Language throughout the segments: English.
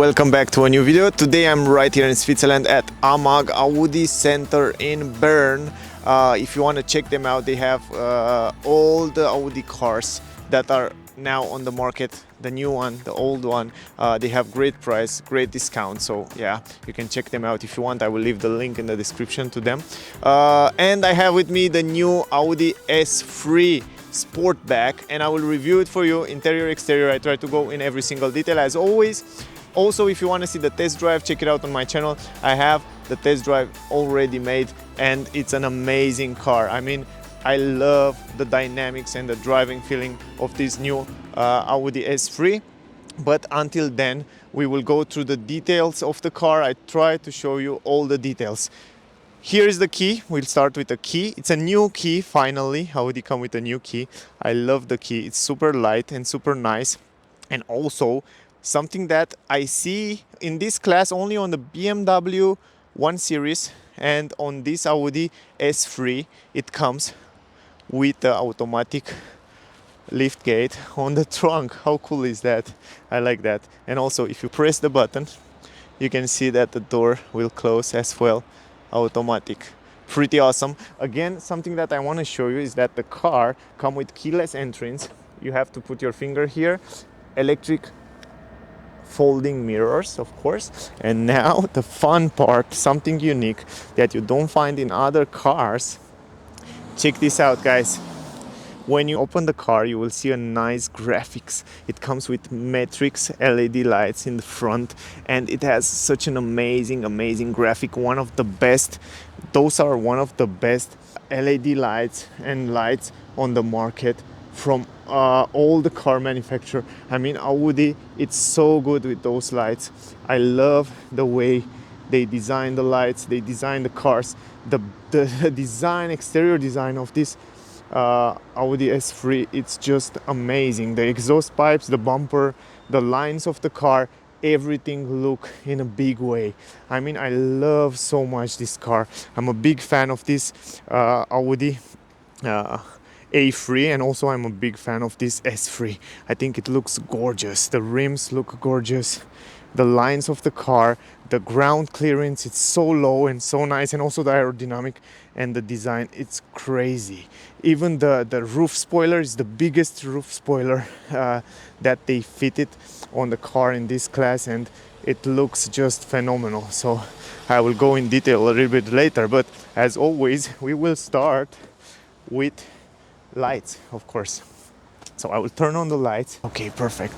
Welcome back to a new video. Today I'm right here in Switzerland at AMAG Audi Center in Bern. If you want to check them out, they have all the Audi cars that are now on the market, the new one, the old one. They have great price, great discount, so yeah, you can check them out if you want. I will leave the link in the description to them. And I have with me the new Audi S3 Sportback, and I will review it for you, interior, exterior. I try to go in every single detail as always. Also, if you want to see the test drive, check it out on my channel. I have the test drive already made and it's an amazing car. I mean, I love the dynamics and the driving feeling of this new Audi S3. But until then, we will go through the details of the car. I try to show you all the details. Here is the key. We'll start with the key. It's a new key, finally. Audi come with a new key. I love the key. It's super light and super nice. And also, something that I see in this class only on the BMW 1 Series and on this Audi S3, it comes with the automatic lift gate on the trunk. How cool is that? I like that. And also, if you press the button, you can see that the door will close as well, automatic. Pretty awesome. Again, something that I want to show you is that the car comes with keyless entrance. You have to put your finger here, electric folding mirrors, of course. And now the fun part, something unique that you don't find in other cars. Check this out, guys. When you open the car, you will see a nice graphics. It comes with matrix LED lights in the front, and it has such an amazing graphic. One of the best. Those are one of the best LED lights and lights on the market from all the car manufacturer. I mean, Audi, it's so good with those lights. I love the way they design the lights, they design the cars. The design, exterior design of this Audi S3, it's just amazing. The exhaust pipes, the bumper, the lines of the car, everything look in a big way. I mean, I love so much this car. I'm a big fan of this Audi A3, and also I'm a big fan of this S3. I think it looks gorgeous. The rims look gorgeous. The lines of the car, the ground clearance, it's so low and so nice, and also the aerodynamic and the design, it's crazy. Even the roof spoiler is the biggest roof spoiler that they fitted on the car in this class, and it looks just phenomenal. So I will go in detail a little bit later, but as always, we will start with lights, of course. So I will turn on the lights. Okay, perfect.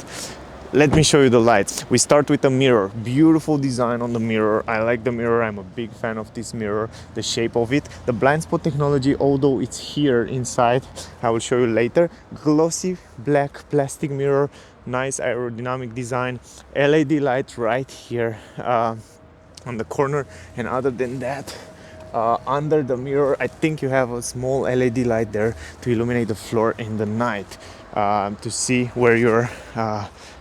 Let me show you the lights. We start with the mirror. Beautiful design on the mirror. I like the mirror. I'm a big fan of this mirror, the shape of it. The blind spot technology, although it's here inside, I will show you later. Glossy black plastic mirror, nice aerodynamic design. LED light right here on the corner. And other than that, under the mirror, I think you have a small LED light there to illuminate the floor in the night, to see where you're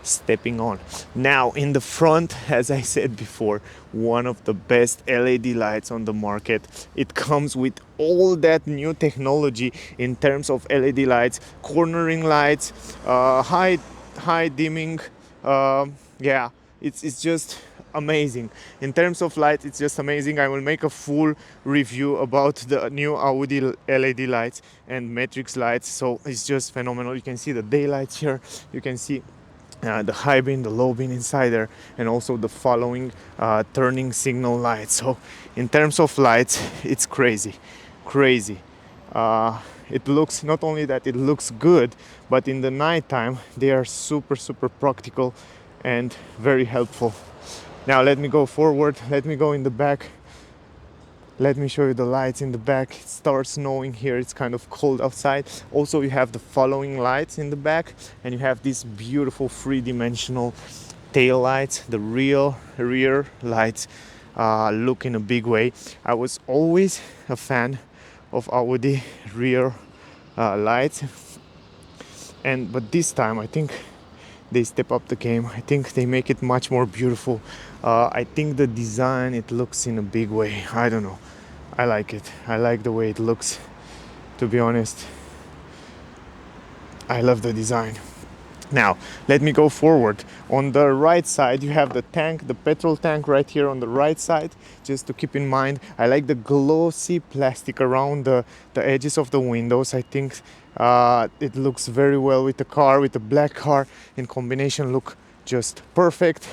stepping on. Now in the front, as I said before, one of the best LED lights on the market. It comes with all that new technology in terms of LED lights, cornering lights, high dimming. Yeah, it's just amazing. In terms of light, it's just amazing. I will make a full review about the new Audi LED lights and matrix lights, so it's just phenomenal. You can see the daylights here, you can see the high beam, the low beam inside there, and also the following turning signal lights. So in terms of lights, it's crazy. It looks, not only that it looks good, but in the nighttime they are super practical and very helpful. Now let me go forward, let me go in the back. Let me show you the lights in the back. It starts snowing here, it's kind of cold outside. Also, you have the following lights in the back, and you have these beautiful three-dimensional tail lights. The rear lights look in a big way. I was always a fan of Audi rear lights, but this time I think they step up the game. I think they make it much more beautiful. I think the design, it looks in a big way. I don't know. I like it. I like the way it looks. To be honest, I love the design. Now, let me go forward. On the right side, you have the tank, the petrol tank right here on the right side. Just to keep in mind, I like the glossy plastic around the edges of the windows. I think it looks very well with the car, with the black car in combination, look just perfect.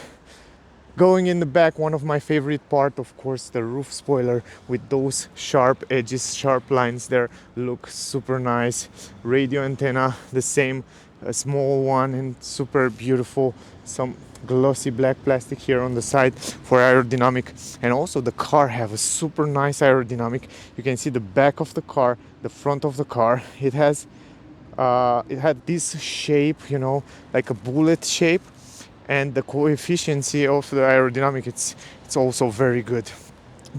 Going in the back, one of my favorite part, of course, the roof spoiler with those sharp edges, sharp lines there, look super nice. Radio antenna, the same, a small one and super beautiful. Some glossy black plastic here on the side for aerodynamic, and also the car have a super nice aerodynamic. You can see the back of the car, the front of the car. It had this shape, you know, like a bullet shape, and the coefficient of the aerodynamic, it's also very good.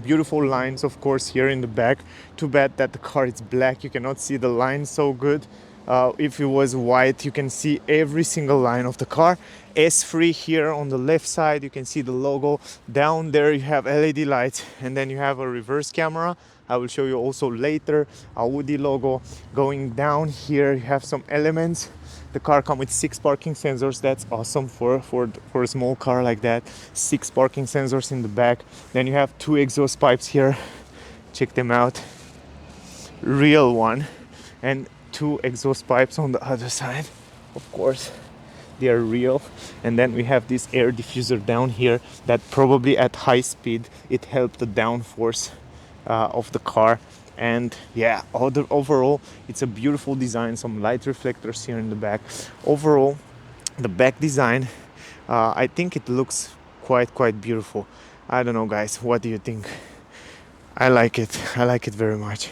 Beautiful lines, of course, here in the back. Too bad that the car is black, you cannot see the lines so good. If it was white, you can see every single line of the car. S3 here on the left side, you can see the logo. Down there you have LED lights, and then you have a reverse camera. I will show you also later. Audi logo. Going down here, you have some elements. The car comes with 6 parking sensors. That's awesome for a small car like that. 6 parking sensors in the back. Then you have 2 exhaust pipes here. Check them out. Real one. And 2 exhaust pipes on the other side. Of course, they are real. And then we have this air diffuser down here that probably at high speed it helped the downforce of the car. And yeah, overall it's a beautiful design. Some light reflectors here in the back. Overall, the back design, I think it looks quite beautiful. I don't know, guys, what do you think? I like it very much.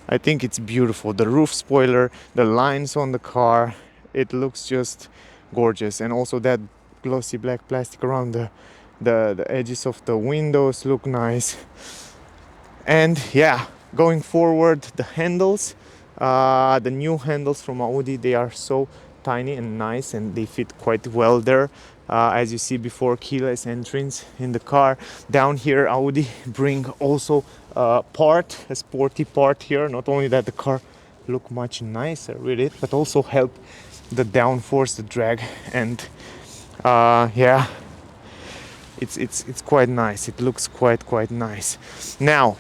I think it's beautiful. The roof spoiler, the lines on the car, it looks just gorgeous. And also that glossy black plastic around the edges of the windows look nice. And yeah, going forward, the handles, the new handles from Audi, they are so tiny and nice, and they fit quite well there. As you see before, keyless entrance in the car. Down here, Audi bring also a sporty part here. Not only that the car look much nicer with it, but also help the downforce, the drag, and yeah, it's quite nice. It looks quite nice. Now,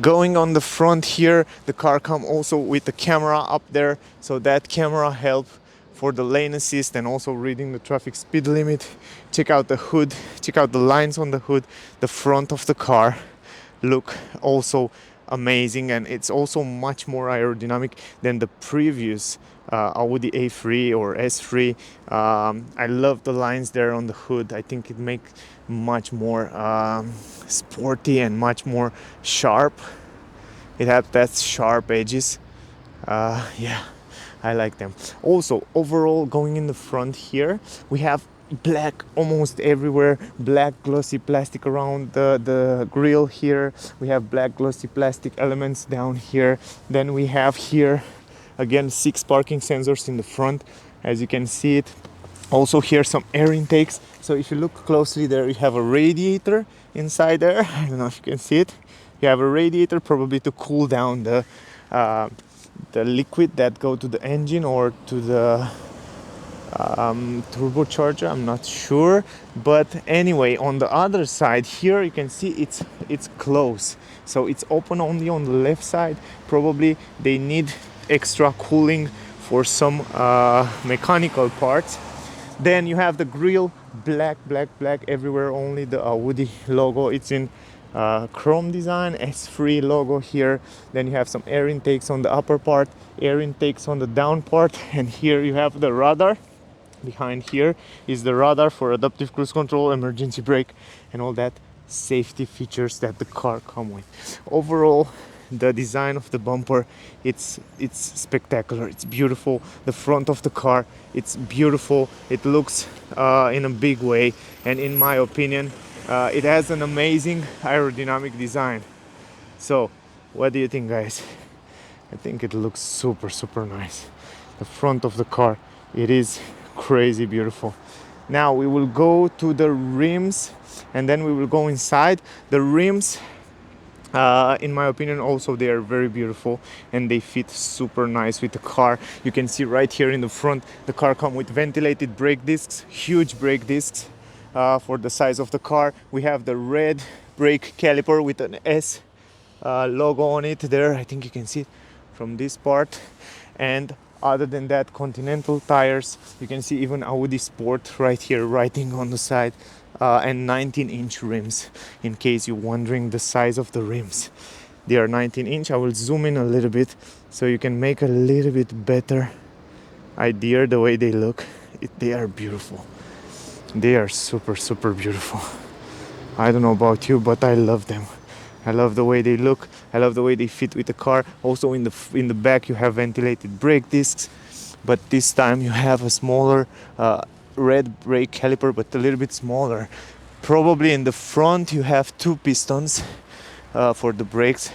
going on the front here, the car come also with the camera up there, so that camera help for the lane assist and also reading the traffic speed limit. Check out the hood, check out the lines on the hood. The front of the car look also amazing, and it's also much more aerodynamic than the previous Audi A3 or S3. I love the lines there on the hood. I think it makes much more sporty and much more sharp. It has that sharp edges. Yeah, I like them. Also, overall, going in the front here, we have black almost everywhere. Black glossy plastic around the grille here. We have black glossy plastic elements down here. Then we have here again 6 parking sensors in the front, as you can see it. Also here some air intakes. So if you look closely there, you have a radiator inside there. I don't know if you can see it. You have a radiator probably to cool down the liquid that go to the engine or to the turbocharger. I'm not sure, but anyway, on the other side here you can see it's closed, so it's open only on the left side. Probably they need extra cooling for some mechanical parts. Then you have the grille, black everywhere, only the Audi logo. It's in chrome design, S3 logo here. Then you have some air intakes on the upper part, air intakes on the down part, and here you have the radar. Behind here is the radar for adaptive cruise control, emergency brake, and all that safety features that the car come with. Overall, the design of the bumper, it's spectacular. It's beautiful. The front of the car, it's beautiful. It looks in a big way, and in my opinion, it has an amazing aerodynamic design. So, what do you think, guys? I think it looks super nice. The front of the car, it is crazy beautiful. Now we will go to the rims, and then we will go inside. The rims, In my opinion, also they are very beautiful and they fit super nice with the car. You can see right here in the front, the car comes with ventilated brake discs, huge brake discs for the size of the car. We have the red brake caliper with an S logo on it there. I think you can see it from this part. And other than that, Continental tires. You can see even Audi Sport right here writing on the side. And 19-inch rims, in case you're wondering the size of the rims. They are 19-inch. I will zoom in a little bit so you can make a little bit better idea the way they look. They are beautiful. They are super, super beautiful. I don't know about you, but I love them. I love the way they look. I love the way they fit with the car. Also in the back you have ventilated brake discs, but this time you have a smaller red brake caliper, but a little bit smaller. Probably in the front you have 2 pistons for the brakes.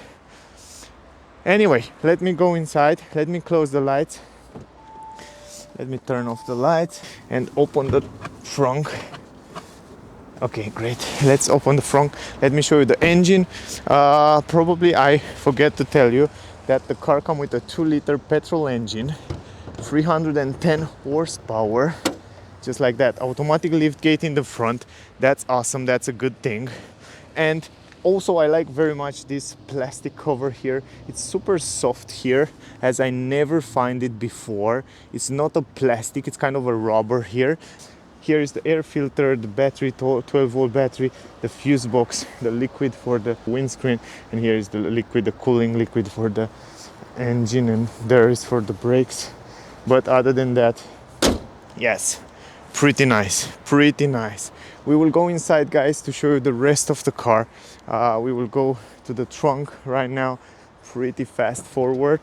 Anyway, let me go inside. Let me close the lights. Let me turn off the lights and open the trunk. Okay, great. Let's open the front. Let me show you the engine. Probably I forget to tell you that the car comes with a 2-liter petrol engine, 310 horsepower. Just like that. Automatic lift gate in the front. That's awesome. That's a good thing. And also I like very much this plastic cover here. It's super soft here, as I never find it before. It's not a plastic, it's kind of a rubber here. Here is the air filter, the battery, 12-volt battery, the fuse box, the liquid for the windscreen, and here is the liquid, the cooling liquid for the engine, and there is for the brakes. But other than that, yes, pretty nice, pretty nice. We will go inside, guys, to show you the rest of the car. We will go to the trunk right now, pretty fast forward.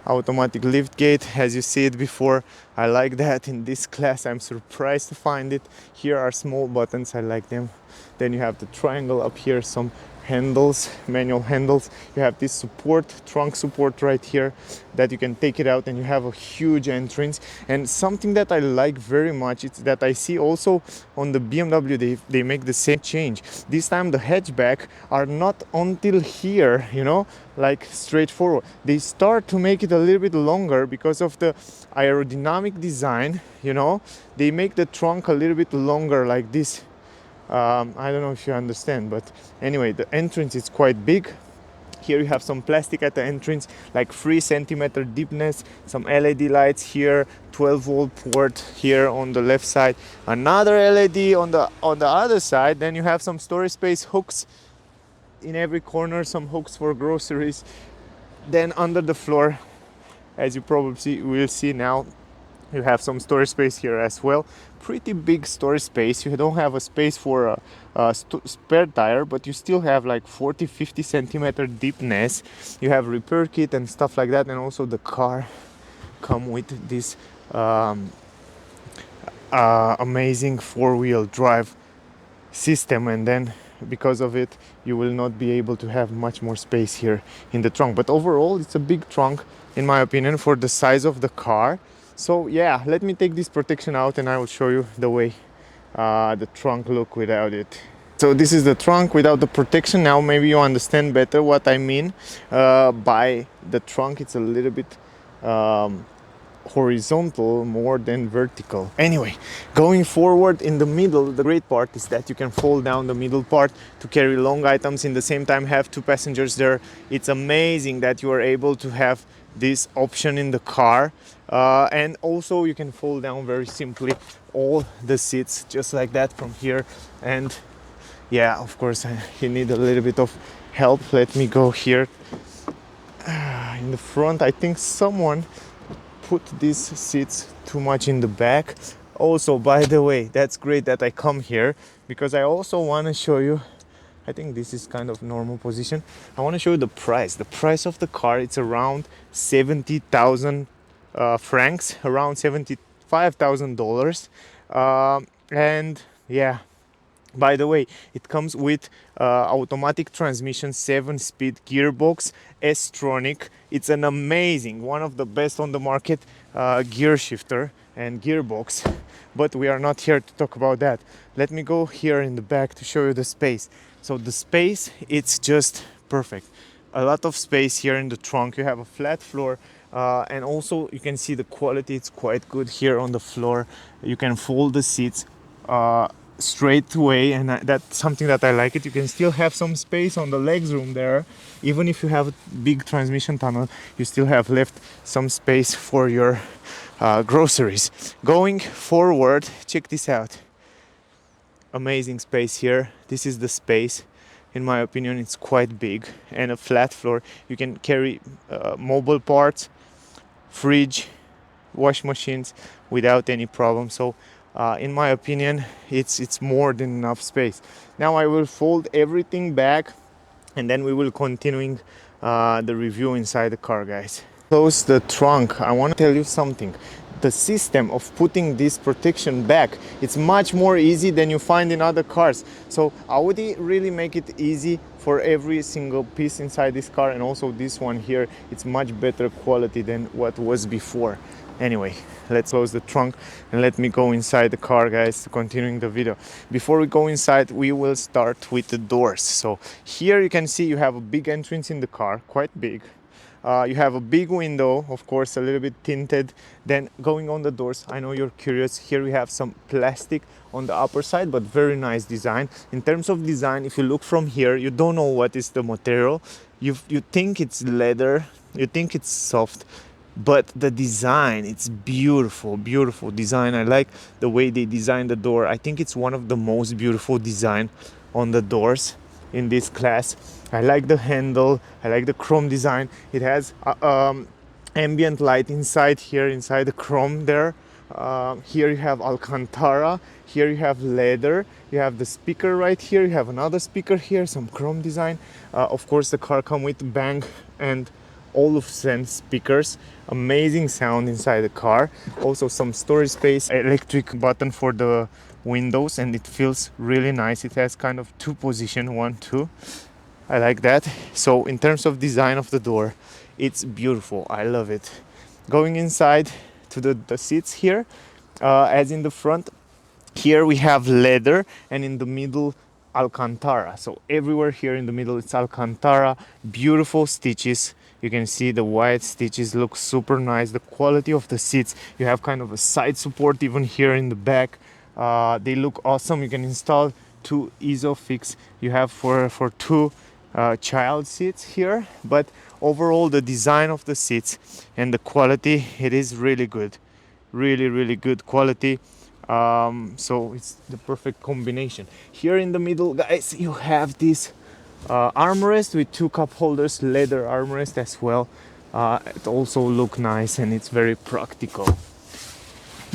Automatic lift gate, as you see it before. I like that in this class. I'm surprised to find it. Here are small buttons, I like them. Then you have the triangle up here, some handles, manual handles. You have this support, trunk support right here, that you can take it out and you have a huge entrance. And something that I like very much, it's that I see also on the BMW, they make the same change. This time the hatchback are not until here, you know, like straightforward. They start to make it a little bit longer because of the aerodynamic design, you know. They make the trunk a little bit longer like this. I don't know if you understand, but anyway, the entrance is quite big. Here you have some plastic at the entrance, like 3 centimeter deepness, some LED lights here, 12-volt port here on the left side, another LED on the other side. Then you have some storage space, hooks in every corner, some hooks for groceries. Then under the floor, as you probably will see now, you have some storage space here as well. Pretty big storage space. You don't have a space for a spare tire, but you still have like 40-50 centimeter deepness. You have repair kit and stuff like that. And also the car come with this amazing 4-wheel drive system, and then because of it you will not be able to have much more space here in the trunk. But overall it's a big trunk in my opinion for the size of the car. So yeah, let me take this protection out and I will show you the way the trunk look without it. So this is the trunk without the protection. Now maybe you understand better what I mean by the trunk. It's a little bit horizontal more than vertical. Anyway, going forward in the middle, the great part is that you can fold down the middle part to carry long items, in the same time have 2 passengers there. It's amazing that you are able to have this option in the car, and also you can fold down very simply all the seats just like that from here. And yeah, of course you need a little bit of help. Let me go here in the front. I think someone put these seats too much in the back. Also, by the way, that's great that I come here, because I also want to show you, I think this is kind of normal position. I want to show you the price. The price of the car, it's around 70,000 francs, around $75,000. And yeah, by the way, it comes with automatic transmission, 7-speed gearbox, S-tronic. It's an amazing, one of the best on the market gear shifter and gearbox. But we are not here to talk about that. Let me go here in the back to show you the space. So the space, it's just perfect. A lot of space here in the trunk. You have a flat floor, and also you can see the quality. It's quite good here on the floor. You can fold the seats straight away, and that's something that I like it. You can still have some space on the legs room there. Even if you have a big transmission tunnel, you still have left some space for your groceries. Going forward, check this out. Amazing space here. This is the space. In my opinion, it's quite big, and a flat floor. You can carry mobile parts, fridge, wash machines without any problem. So in my opinion, it's more than enough space. Now I will fold everything back, and then we will continuing the review inside the car, guys. Close the trunk. I want to tell you something. The system of putting this protection back, it's much more easy than you find in other cars. So Audi really make it easy for every single piece inside this car, and also this one here, it's much better quality than what was before. Anyway, let's close the trunk and let me go inside the car, guys, continuing the video. Before we go inside, we will start with the doors. So here you can see you have a big entrance in the car, quite big. You have a big window, of course, a little bit tinted. Then going on the doors, I know you're curious. Here we have some plastic on the upper side, but very nice design. In terms of design, if you look from here, you don't know what is the material. You think it's leather, you think it's soft, but the design, it's beautiful, beautiful design. I like the way they designed the door. I think it's one of the most beautiful design on the doors in this class. I like the handle, I like the chrome design. It has ambient light inside here, inside the chrome there. Here you have Alcantara, here you have leather, you have the speaker right here, you have another speaker here, some chrome design. Of course the car comes with Bang and Olufsen speakers. Amazing sound inside the car. Also some storage space, electric button for the windows, and it feels really nice. It has kind of two position, 1, 2. I like that. So in terms of design of the door, it's beautiful. I love it. Going inside to the seats here, as in the front, here we have leather, and in the middle Alcantara. So everywhere here in the middle it's Alcantara. Beautiful stitches. You can see the white stitches look super nice. The quality of the seats, you have kind of a side support even here in the back. They look awesome. You can install 2 Isofix. You have for 2 child seats here, but overall the design of the seats and the quality, it is really good, really good quality. So it's the perfect combination. Here in the middle, guys, you have this armrest with 2 cup holders, leather armrest as well. It also look nice, and it's very practical.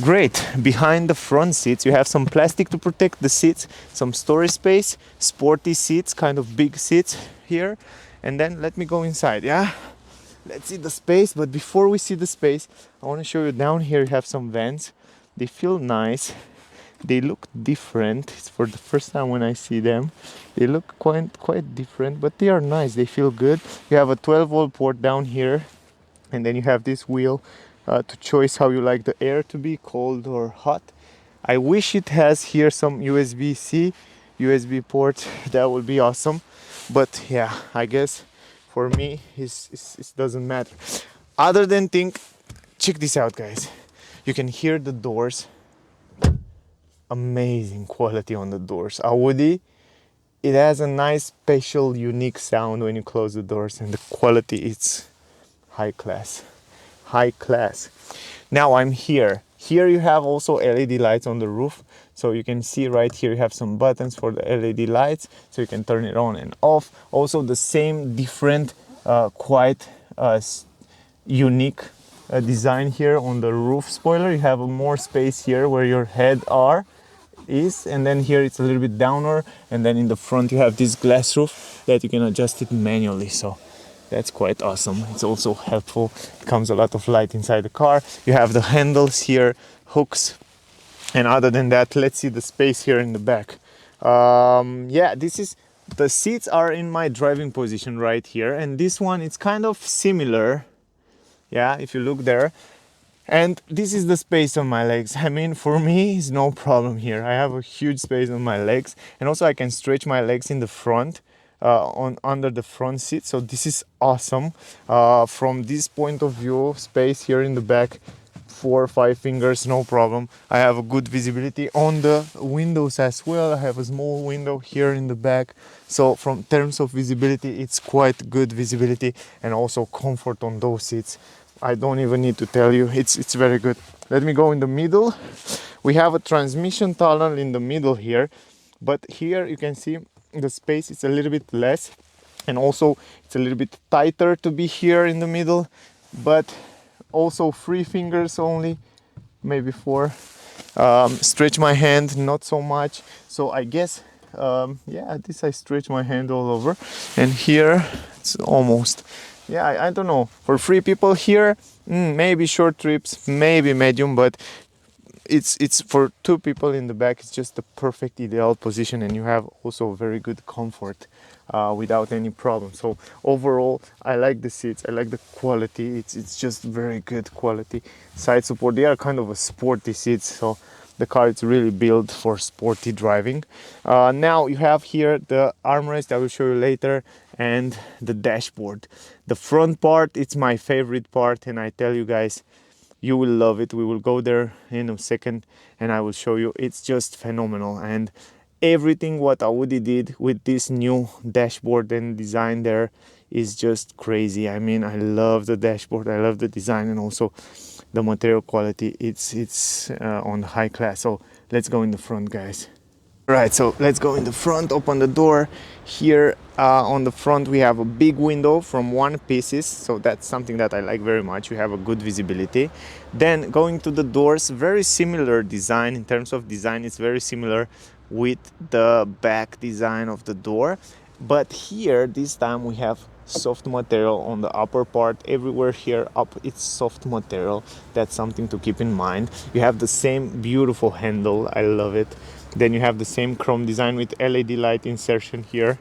Great. Behind the front seats you have some plastic to protect the seats, some storage space, sporty seats, kind of big seats here. And then let me go inside. Yeah, let's see the space. But before we see the space, I want to show you down here. You have some vents. They feel nice, they look different. It's for the first time when I see them. They look quite different, but they are nice, they feel good. You have a 12-volt port down here, and then you have this wheel to choose how you like the air to be, cold or hot. I wish it has here some USB-C USB port. That would be awesome, but yeah, I guess for me it doesn't matter. Other than think, check this out, guys. You can hear the doors. Amazing quality on the doors. Audi, it has a nice special unique sound when you close the doors, and the quality is high class. Now I'm here you have also LED lights on the roof, so you can see right here you have some buttons for the LED lights, so you can turn it on and off. Also the same different quite unique design here on the roof spoiler. You have more space here where your head is, and then here it's a little bit downer, and then in the front you have this glass roof that you can adjust it manually, so that's quite awesome. It's also helpful. It comes a lot of light inside the car. You have the handles here, hooks, and other than that, let's see the space here in the back. Yeah, the seats are in my driving position right here, and this one, it's kind of similar. Yeah, if you look there. And this is the space on my legs. I mean, for me, it's no problem here. I have a huge space on my legs, and also I can stretch my legs in the front on under the front seat, so this is awesome. From this point of view, space here in the back, 4 or 5 fingers, no problem. I have a good visibility on the windows as well. I have a small window here in the back, so from terms of visibility, it's quite good visibility, and also comfort on those seats. I don't even need to tell you, it's very good. Let me go in the middle. We have a transmission tunnel in the middle here, but here you can see the space is a little bit less, and also it's a little bit tighter to be here in the middle, but also 3 fingers only, maybe 4. Stretch my hand, not so much, so I guess yeah, this I stretch my hand all over, and here it's almost, yeah, I don't know, for 3 people here, maybe short trips, maybe medium, but it's for 2 people in the back. It's just the perfect ideal position, and you have also very good comfort without any problem. So overall, I like the seats, I like the quality. It's just very good quality. Side support, they are kind of a sporty seats, so the car is really built for sporty driving. Now you have here the armrest, I will show you later, and the dashboard. The front part, it's my favorite part, and I tell you guys, you will love it. We will go there in a second and I will show you. It's just phenomenal, and everything what Audi did with this new dashboard and design there is just crazy. I mean, I love the dashboard, I love the design, and also the material quality. It's on high class. So let's go in the front, guys. Right, so let's go in the front, open the door. Here on the front we have a big window from 1 pieces, so that's something that I like very much. You have a good visibility. Then going to the doors, very similar design. In terms of design, it's very similar with the back design of the door, but here this time we have soft material on the upper part. Everywhere here up it's soft material. That's something to keep in mind. You have the same beautiful handle, I love it. Then you have the same chrome design with LED light insertion here.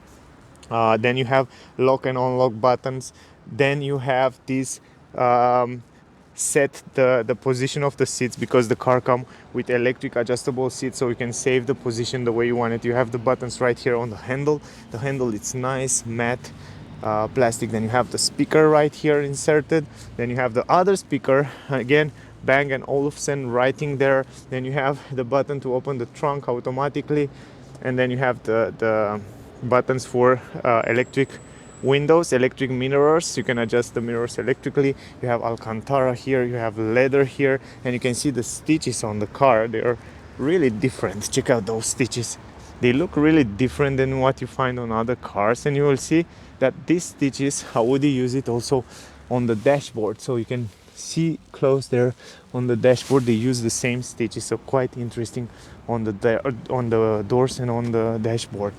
Then you have lock and unlock buttons. Then you have this set the position of the seats, because the car comes with electric adjustable seats, so you can save the position the way you want it. You have the buttons right here on the handle. The handle, it's nice matte plastic. Then you have the speaker right here inserted. Then you have the other speaker, again Bang & Olufsen writing there. Then you have the button to open the trunk automatically, and then you have the buttons for electric windows, electric mirrors. You can adjust the mirrors electrically. You have Alcantara here, you have leather here, and you can see the stitches on the car. They are really different. Check out those stitches. They look really different than what you find on other cars, and you will see that these stitches, Audi use it also on the dashboard. So you can see close there on the dashboard, they use the same stitches, so quite interesting on the doors and on the dashboard.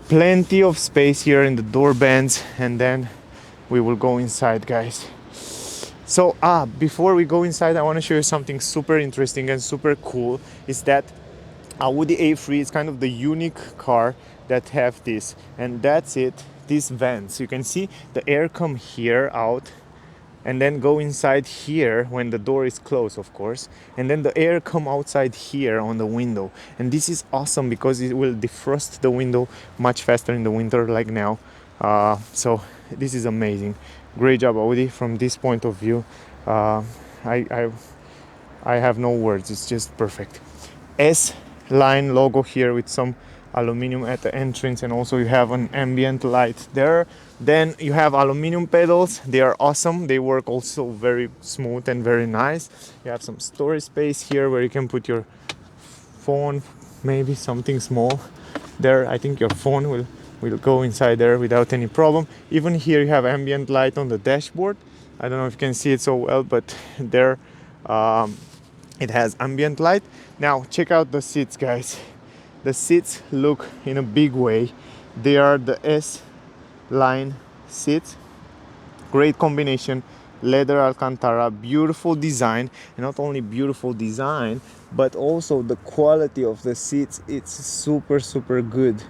Plenty of space here in the door bands, and then we will go inside, guys. So before we go inside, I want to show you something super interesting and super cool. Is that Audi A3 is kind of the unique car that have this, and that's it, these vents. You can see the air come here out and then go inside here when the door is closed, of course, and then the air come outside here on the window. And this is awesome because it will defrost the window much faster in the winter like now. So this is amazing. Great job, Audi, from this point of view. I have no words, it's just perfect. S line logo here with some aluminum at the entrance, and also you have an ambient light there. Then you have aluminum pedals. They are awesome. They work also very smooth and very nice. You have some storage space here where you can put your phone, maybe something small there. I think your phone will go inside there without any problem. Even here you have ambient light on the dashboard. I don't know if you can see it so well, but there it has ambient light. Now check out the seats, guys. The seats look in a big way. They are the S line seats. Great combination, leather Alcantara, beautiful design. And not only beautiful design, but also the quality of the seats. It's super good.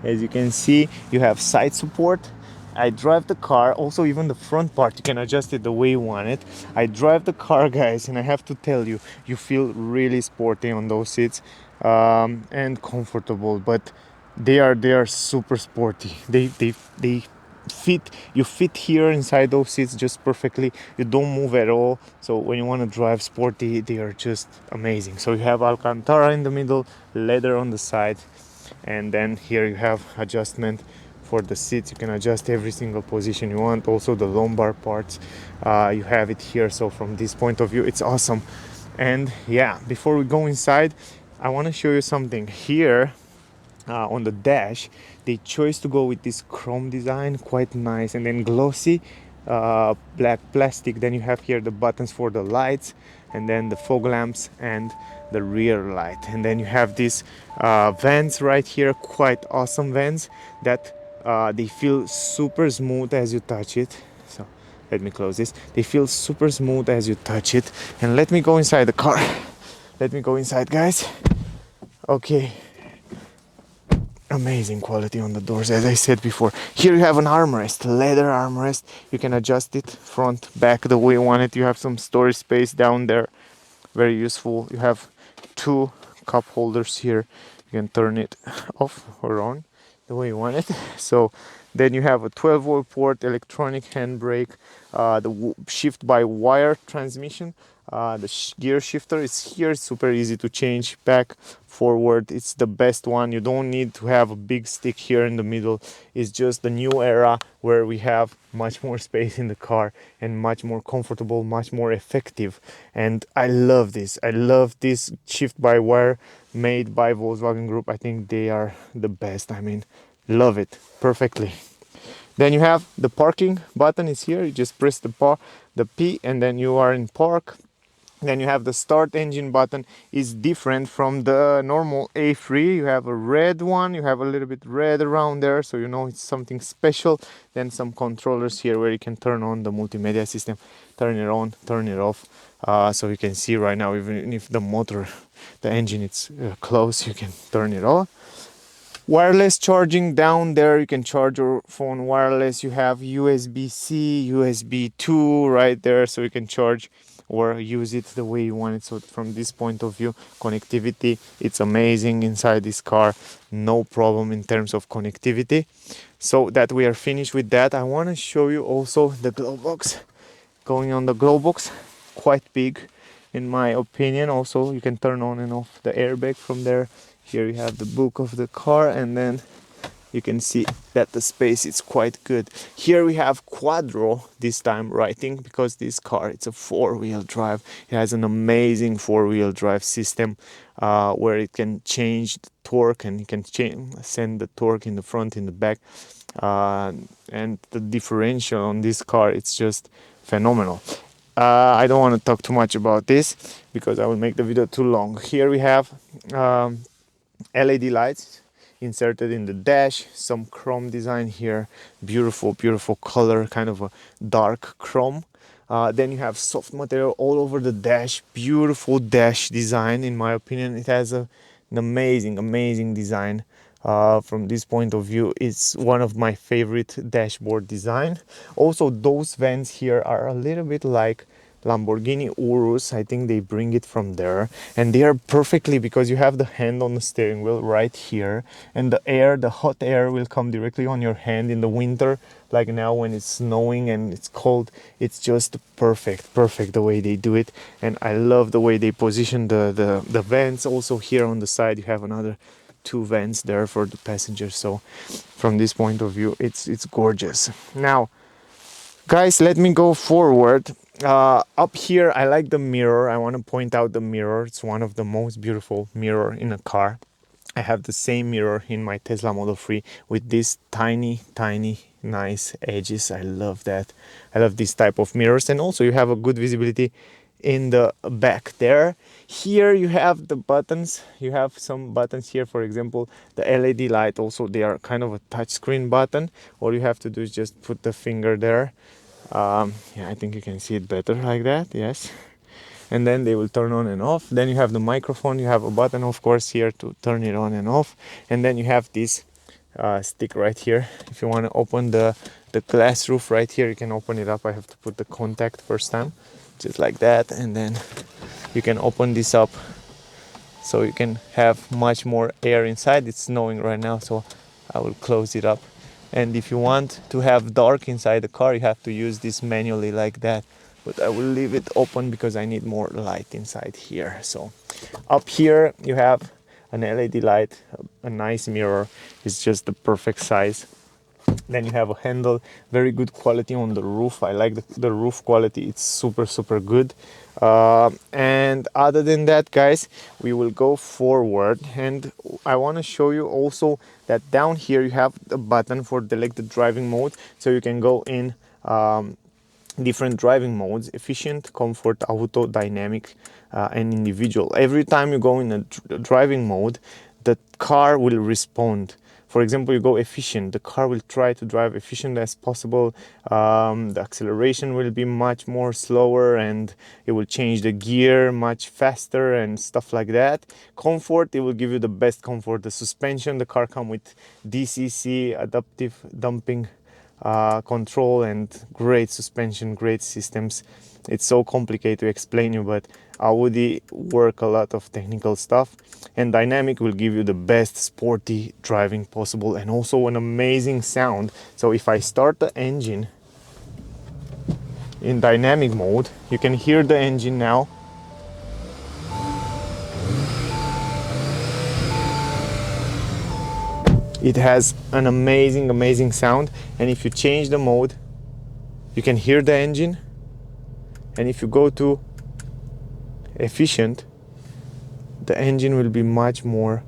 As you can see, you have side support. I drive the car, also even the front part, you can adjust it the way you want it. I drive the car, guys, and I have to tell you, you feel really sporty on those seats, and comfortable. But They are super sporty. They fit, you fit here inside those seats just perfectly. You don't move at all. So when you want to drive sporty, they are just amazing. So you have Alcantara in the middle, leather on the side, and then here you have adjustment for the seats. You can adjust every single position you want. Also the lumbar parts, you have it here. So from this point of view, it's awesome. And yeah, before we go inside, I want to show you something here. On the dash, they chose to go with this chrome design, quite nice, and then glossy black plastic. Then you have here the buttons for the lights, and then the fog lamps and the rear light. And then you have these vents right here, quite awesome vents that they feel super smooth as you touch it. So let me close this. They feel super smooth as you touch it. And let me go inside the car. Let me go inside, guys. Okay, amazing quality on the doors, as I said before. Here you have an armrest, leather armrest. You can adjust it front, back, the way you want it. You have some storage space down there, very useful. You have two cup holders here. You can turn it off or on the way you want it. So then you have a 12-volt port, electronic handbrake, the shift by wire transmission. The gear shifter is here, super easy to change back, forward. It's the best one. You don't need to have a big stick here in the middle. It's just the new era where we have much more space in the car and much more comfortable, much more effective. And I love this. I love this shift by wire made by Volkswagen Group. I think they are the best. I mean, love it perfectly. Then you have the parking button is here. You just press the P, and then you are in park. Then you have the start engine button is different from the normal A3. You have a red one, you have a little bit red around there, so you know it's something special. Then some controllers here where you can turn on the multimedia system, turn it on, turn it off. So you can see right now, even if the motor, the engine is closed, you can turn it on. Wireless charging down there, you can charge your phone wireless. You have USB-C, USB 2 right there, so you can charge or use it the way you want it. So from this point of view, connectivity, it's amazing inside this car. No problem in terms of connectivity. So that we are finished with that, I want to show you also the glove box. Going on the glove box, quite big in my opinion. Also, you can turn on and off the airbag from there. Here you have the book of the car, and then you can see that the space is quite good. Here we have quadro this time writing, because this car, it's a four-wheel drive. It has an amazing four-wheel drive system where it can change the torque, and you can send the torque in the front, in the back, and the differential on this car, it's just phenomenal. I don't want to talk too much about this because I will make the video too long. Here we have LED lights inserted in the dash, some chrome design here, beautiful color, kind of a dark chrome. Then you have soft material all over the dash, beautiful dash design. In my opinion, it has an amazing design. From this point of view, it's one of my favorite dashboard design. Also, those vents here are a little bit like Lamborghini Urus. I think they bring it from there, and they are perfectly, because you have the hand on the steering wheel right here, and the hot air will come directly on your hand in the winter, like now when it's snowing and it's cold. It's just perfect the way they do it. And I love the way they position the vents. Also here on the side you have another two vents there for the passengers. So from this point of view, it's gorgeous. Now guys, let me go forward. Up here, I like the mirror. I want to point out the mirror. It's one of the most beautiful mirror in a car. I have the same mirror in my Tesla Model 3 with these tiny nice edges. I love that. I love this type of mirrors. And also you have a good visibility in the back there. Here you have the buttons. You have some buttons here, for example the LED light. Also they are kind of a touchscreen button. All you have to do is just put the finger there. Yeah, I think you can see it better like that. Yes, and then they will turn on and off. Then you have the microphone. You have a button, of course, here to turn it on and off. And then you have this stick right here. If you want to open the glass roof right here, you can open it up. I have to put the contact first time, just like that, and then you can open this up so you can have much more air inside. It's snowing right now, so I will close it up. And if you want to have dark inside the car, you have to use this manually like that, but I will leave it open because I need more light inside here. So up here you have an LED light, a nice mirror. It's just the perfect size. Then you have a handle, very good quality on the roof. I like the roof quality, it's super good. And other than that, guys, we will go forward, and I want to show you also that down here you have the button for select the driving mode, so you can go in different driving modes: efficient, comfort, auto, dynamic, and individual. Every time you go in a driving mode, the car will respond. For example, you go efficient, the car will try to drive efficient as possible. The acceleration will be much more slower, and it will change the gear much faster and stuff like that. Comfort, it will give you the best comfort. The suspension, the car comes with DCC, adaptive damping control, and great suspension, great systems. It's so complicated to explain you, but Audi work a lot of technical stuff. And dynamic will give you the best sporty driving possible, and also an amazing sound. So if I start the engine in dynamic mode, you can hear the engine now. It has an amazing sound. And if you change the mode, you can hear the engine. And if you go to efficient, the engine will be much more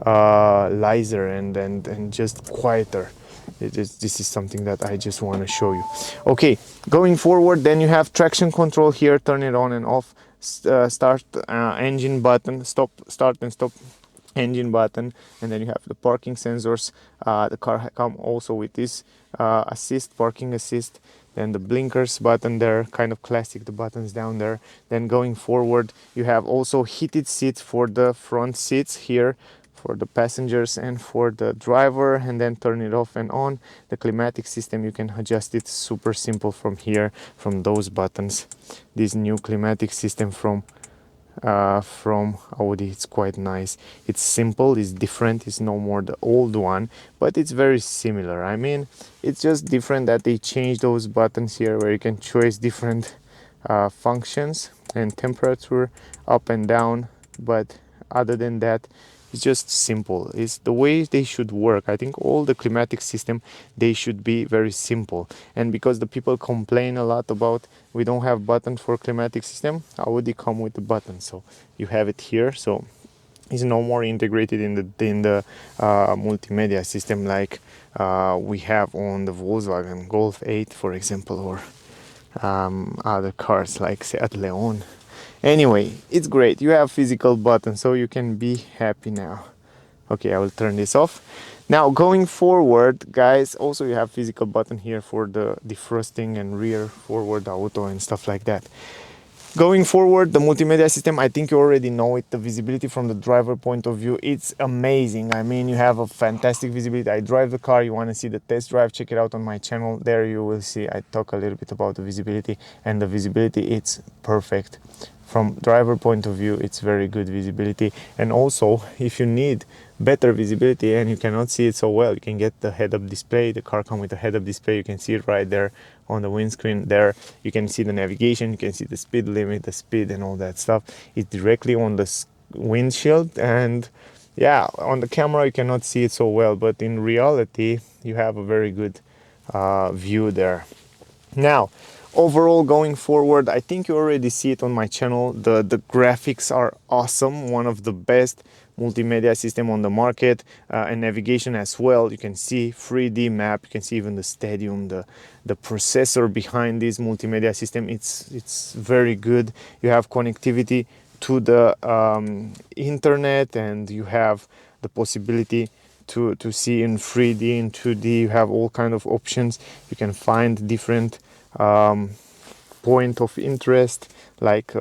lighter and just quieter. This is something that I just want to show you. Okay, going forward, then you have traction control here, turn it on and off, start engine button, start and stop engine button, and then you have the parking sensors. The car come also with this parking assist. Then the blinkers button there, kind of classic, the buttons down there. Then going forward, you have also heated seats for the front seats here, for the passengers and for the driver, and then turn it off and on. The climatic system, you can adjust it super simple from here, from those buttons. This new climatic system from Audi, it's quite nice. It's simple, it's different, it's no more the old one, but it's very similar. I mean, it's just different that they changed those buttons here where you can choose different functions and temperature up and down, but other than that, it's just simple. It's the way they should work. I think all the climatic system, they should be very simple. And because the people complain a lot about we don't have button for climatic system, Audi come with the button, so you have it here. So it's no more integrated in the multimedia system like we have on the Volkswagen Golf 8, for example, or other cars like Seat Leon. Anyway, it's great. You have physical buttons, so you can be happy now. Okay, I will turn this off. Now going forward, guys, also you have physical button here for the defrosting and rear forward auto and stuff like that. Going forward, the multimedia system, I think you already know it. The visibility from the driver point of view, it's amazing. I mean, you have a fantastic visibility. I drive the car. You want to see the test drive, check it out on my channel. There you will see I talk a little bit about the visibility, and the visibility, it's perfect. From driver point of view, it's very good visibility. And also, if you need better visibility and you cannot see it so well, you can get the head-up display. The car comes with a head-up display. You can see it right there on the windscreen there. You can see the navigation, you can see the speed limit, the speed and all that stuff. It's directly on the windshield, and yeah, on the camera you cannot see it so well, but in reality you have a very good view there. Now, overall, going forward, I think you already see it on my channel. The graphics are awesome, one of the best multimedia system on the market, and navigation as well. You can see 3D map, you can see even the stadium, the processor behind this multimedia system. It's very good. You have connectivity to the internet, and you have the possibility to see in 3D and 2D. You have all kind of options. You can find different point of interest, like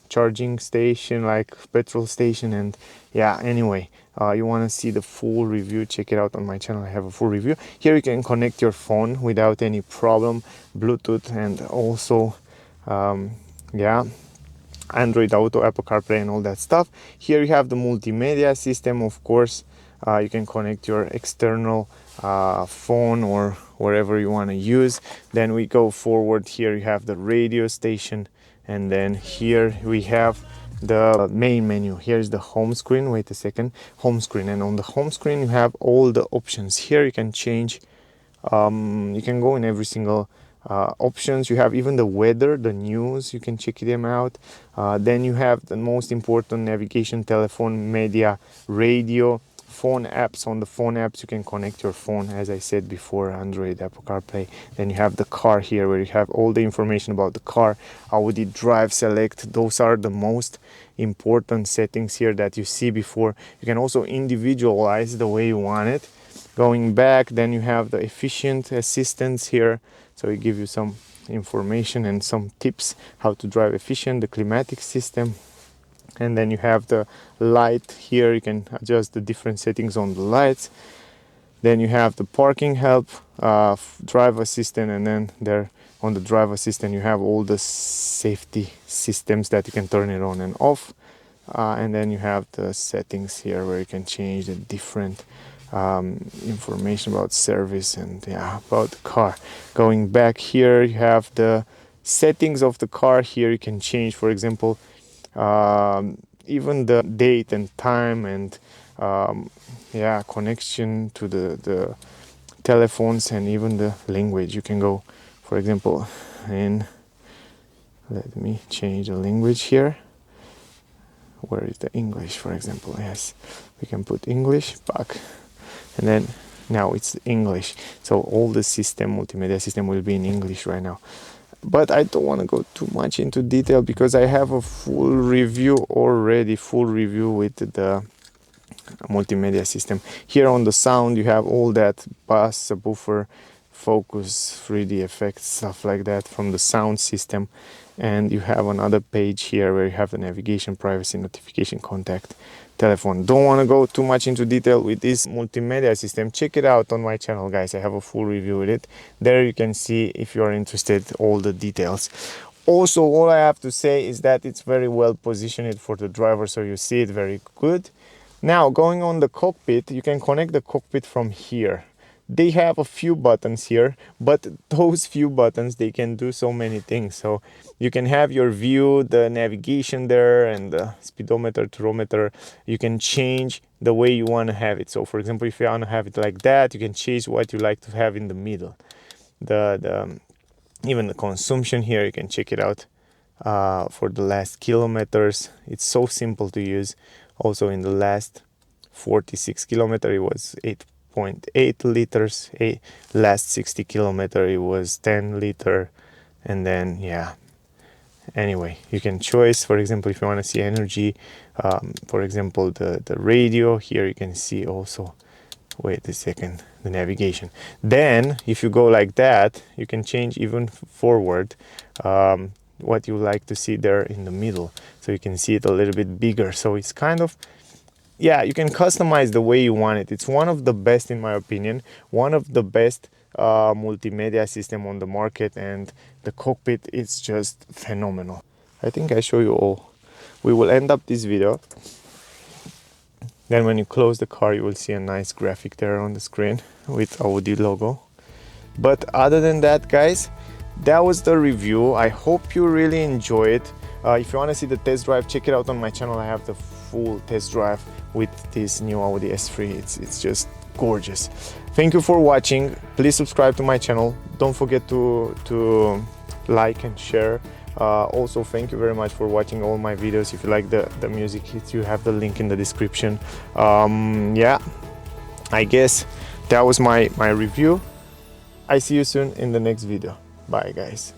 charging station, like petrol station, and yeah, anyway, you want to see the full review, check it out on my channel. I have a full review. Here you can connect your phone without any problem, Bluetooth, and also yeah, Android Auto, Apple CarPlay, and all that stuff. Here you have the multimedia system, of course. You can connect your external phone or wherever you want to use. Then we go forward. Here you have the radio station, and then here we have the main menu. Here's the home screen. Wait a second, home screen. And on the home screen you have all the options. Here you can change, you can go in every single options. You have even the weather, the news, you can check them out. Then you have the most important: navigation, telephone, media, radio, phone apps. On the phone apps you can connect your phone, as I said before, Android, Apple CarPlay. Then you have the car here, where you have all the information about the car, Audi Drive Select. Those are the most important settings here that you see before. You can also individualize the way you want it. Going back, then you have the efficient assistance here, so it gives you some information and some tips how to drive efficient. The climatic system, and then you have the light here. You can adjust the different settings on the lights. Then you have the parking help, drive assistant, and then there on the drive assistant you have all the safety systems that you can turn it on and off. And then you have the settings here where you can change the different information about service and about the car. Going back here, you have the settings of the car. Here you can change, for example, even the date and time, and connection to the telephones, and even the language. You can go, for example, in, let me change the language here. Where is the English, for example? Yes, we can put English back, and then now it's English. So all the system, multimedia system, will be in English right now. But I don't want to go too much into detail because I have a full review already, with the multimedia system. Here on the sound you have all that bass, subwoofer, focus, 3D effects, stuff like that from the sound system. And you have another page here where you have the navigation, privacy, notification, contact, telephone. Don't want to go too much into detail with this multimedia system. Check it out on my channel, guys. I have a full review with it. There you can see, if you are interested, all the details. Also, all I have to say is that it's very well positioned for the driver, so you see it very good. Now, going on the cockpit, you can connect the cockpit from here. They have a few buttons here, but those few buttons, they can do so many things. So you can have your view, the navigation there, and the speedometer, tachometer. You can change the way you want to have it. So for example, if you want to have it like that, you can change what you like to have in the middle. Even the consumption here, you can check it out for the last kilometers. It's so simple to use. Also in the last 46 kilometers, it was 8.8 liters. Last 60 kilometers, it was 10 liter. And then anyway, you can choose, for example, if you want to see energy, for example, the radio. Here you can see also, wait a second, the navigation. Then if you go like that, you can change even forward what you like to see there in the middle, so you can see it a little bit bigger. So it's kind of, you can customize the way you want it. It's one of the best, in my opinion, one of the best multimedia system on the market, and the cockpit is just phenomenal. I think I show you all. We will end up this video. Then when you close the car, you will see a nice graphic there on the screen with Audi logo. But other than that, guys, that was the review. I hope you really enjoy it. If you want to see the test drive, check it out on my channel. I have the full test drive with this new Audi S3. It's just gorgeous. Thank you for watching. Please subscribe to my channel. Don't forget to like and share. Also, thank you very much for watching all my videos. If you like the music, you have the link in the description. I guess that was my review. I see you soon in the next video. Bye, guys.